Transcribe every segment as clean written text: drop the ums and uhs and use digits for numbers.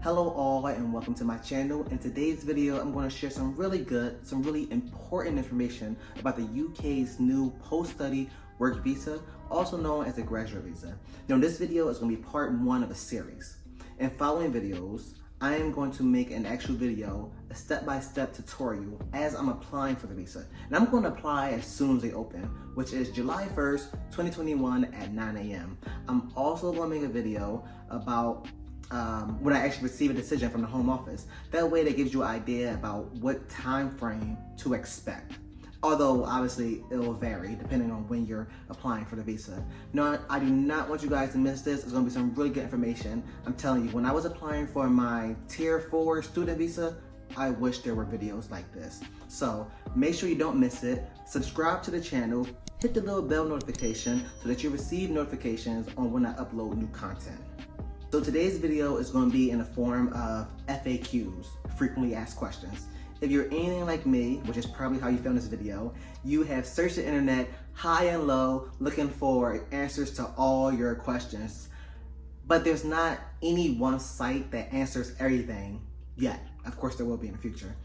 Hello all and welcome to my channel. In today's video, I'm going to share some really important information about the UK's new post-study work visa, also known as a graduate visa. Now this video is going to be part one of a series. In following videos, I am going to make an actual video, a step-by-step tutorial as I'm applying for the visa. And I'm going to apply as soon as they open, which is July 1st, 2021 at 9 a.m. I'm also going to make a video about when I actually receive a decision from the Home Office. That way that gives you an idea about what time frame to expect. Although obviously it will vary depending on when you're applying for the visa. No, I do not want you guys to miss this. It's gonna be some really good information. I'm telling you, when I was applying for my Tier 4 student visa, I wish there were videos like this. So make sure you don't miss it. Subscribe to the channel, hit the little bell notification so that you receive notifications on when I upload new content. So today's video is going to be in the form of FAQs, frequently asked questions. If you're anything like me, which is probably how you found this video, you have searched the internet high and low looking for answers to all your questions. But there's not any one site that answers everything yet. Of course there will be in the future.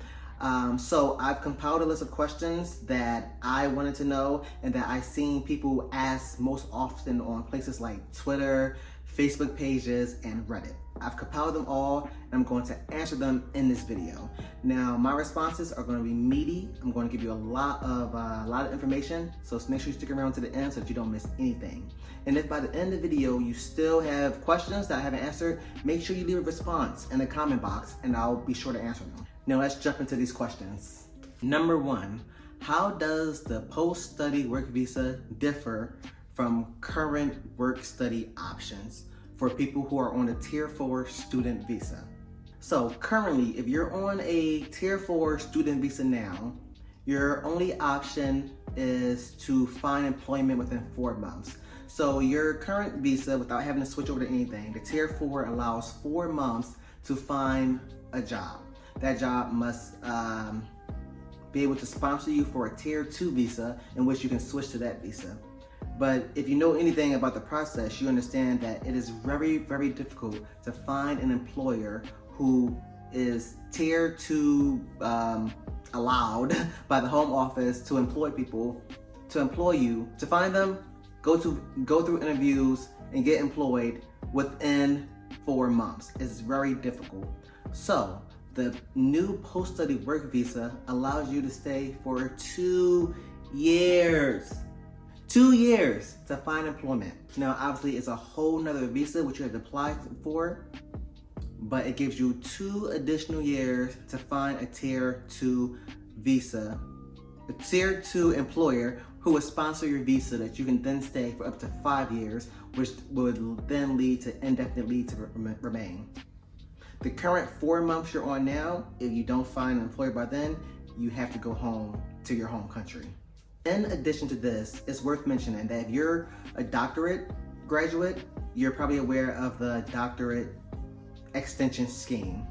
So I've compiled a list of questions that I wanted to know and that I've seen people ask most often on places like Twitter, Facebook pages, and Reddit. I've compiled them all and I'm going to answer them in this video. Now my responses are going to be meaty. I'm going to give you a lot of information, so make sure you stick around to the end so that you don't miss anything. And if by the end of the video you still have questions that I haven't answered, make sure you leave a response in the comment box and I'll be sure to answer them. Now let's jump into these questions. Number one, how does the post-study work visa differ from current work-study options for people who are on a Tier 4 student visa? So currently, if you're on a Tier 4 student visa now, your only option is to find employment within 4 months. So your current visa, without having to switch over to anything, the Tier 4 allows 4 months to find a job. That job must be able to sponsor you for a Tier 2 visa in which you can switch to that visa. But if you know anything about the process, you understand that it is very, very difficult to find an employer who is Tier 2 allowed by the Home Office to employ people, to employ you, to find them, go through interviews and get employed within 4 months. It's very difficult. So the new post-study work visa allows you to stay for 2 years. 2 years to find employment. Now, obviously, it's a whole nother visa which you have to apply for, but it gives you 2 additional years to find a Tier 2 visa, a Tier 2 employer who will sponsor your visa that you can then stay for up to 5 years, which would then lead to indefinite leave to remain. The current 4 months you're on now, if you don't find an employer by then, you have to go home to your home country. In addition to this, it's worth mentioning that if you're a doctorate graduate, you're probably aware of the doctorate extension scheme.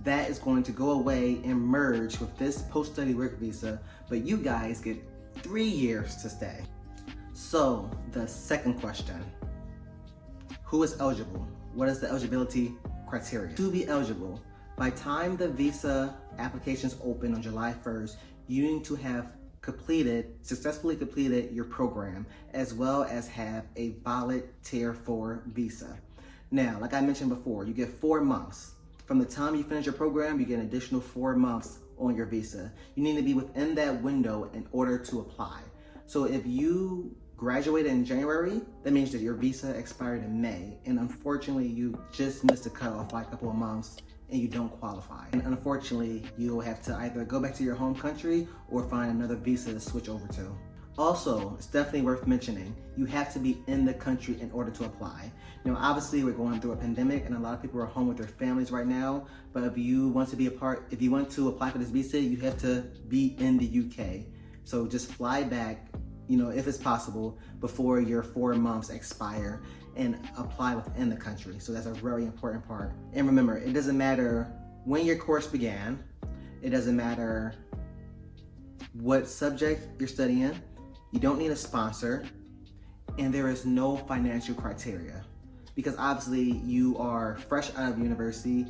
That is going to go away and merge with this post-study work visa, but you guys get 3 years to stay. So the second question, who is eligible? What is the eligibility criteria? To be eligible, by the time the visa applications open on July 1st, you need to have successfully completed your program, as well as have a valid Tier 4 visa. Now, like I mentioned before, you get 4 months. From the time you finish your program, you get an additional 4 months on your visa. You need to be within that window in order to apply. So if you graduated in January, that means that your visa expired in May, and unfortunately, you just missed the cutoff by a couple of months and you don't qualify. And unfortunately, you'll have to either go back to your home country or find another visa to switch over to. Also, it's definitely worth mentioning, you have to be in the country in order to apply. Now, obviously we're going through a pandemic and a lot of people are home with their families right now, but if you want to apply for this visa, you have to be in the UK. So just fly back, if it's possible, before your 4 months expire and apply within the country. So that's a very important part. And remember, it doesn't matter when your course began, it doesn't matter what subject you're studying, you don't need a sponsor, and there is no financial criteria. Because obviously you are fresh out of university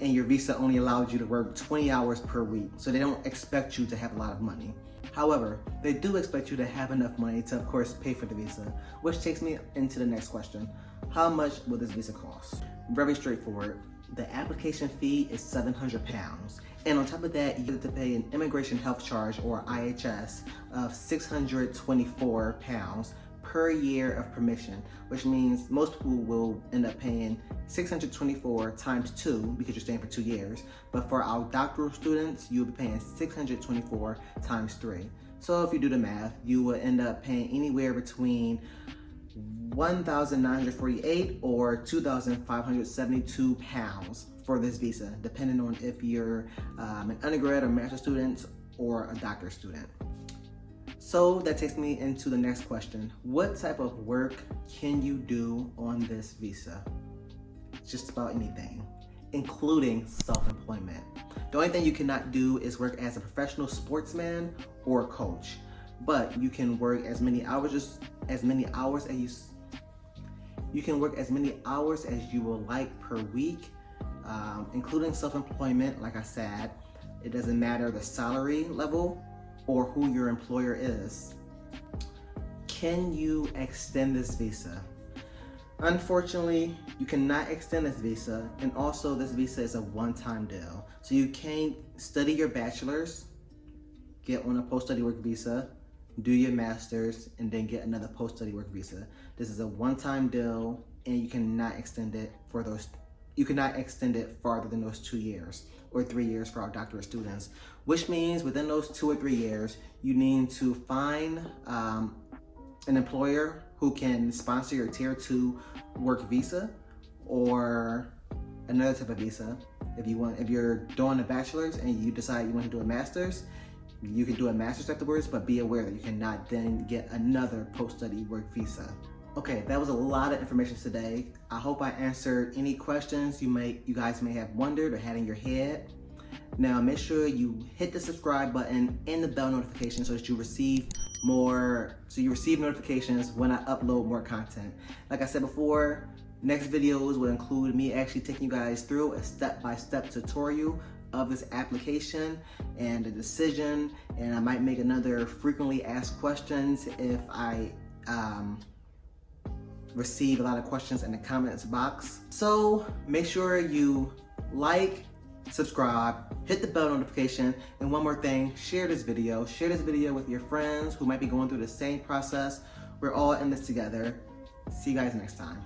and your visa only allows you to work 20 hours per week. So they don't expect you to have a lot of money. However, they do expect you to have enough money to, of course, pay for the visa, which takes me into the next question. How much will this visa cost? Very straightforward. The application fee is £700. And on top of that, you have to pay an immigration health charge, or IHS, of £624 per year of permission, which means most people will end up paying 624 times 2 because you're staying for 2 years. But for our doctoral students, you'll be paying 624 times 3. So if you do the math, you will end up paying anywhere between $1,948 or £2,572 for this visa, depending on if you're an undergrad or master's student or a doctorate student. So that takes me into the next question. What type of work can you do on this visa? Just about anything, including self-employment. The only thing you cannot do is work as a professional sportsman or coach, but you can work as many hours as you can work as many hours as you will like per week, including self-employment. Like I said, it doesn't matter the salary level or who your employer is. Can you extend this visa? Unfortunately, you cannot extend this visa, and also this visa is a one-time deal. So you can't study your bachelor's, get on a post-study work visa, do your master's, and then get another post-study work visa. This is a one-time deal, and you cannot extend it farther than those 2 years or 3 years for our doctorate students, which means within those 2 or 3 years, you need to find an employer who can sponsor your tier 2 work visa or another type of visa. If you're doing a bachelor's and you decide you want to do a master's, you can do a master's afterwards, but be aware that you cannot then get another post-study work visa. Okay, that was a lot of information today. I hope I answered any questions you guys may have wondered or had in your head. Now make sure you hit the subscribe button and the bell notification so that you receive notifications when I upload more content. Like I said before, next videos will include me actually taking you guys through a step-by-step tutorial of this application and the decision, and I might make another frequently asked questions if I receive a lot of questions in the comments box. So make sure you like, subscribe, hit the bell notification, and one more thing, share this video with your friends who might be going through the same process. We're all in this together. See you guys next time.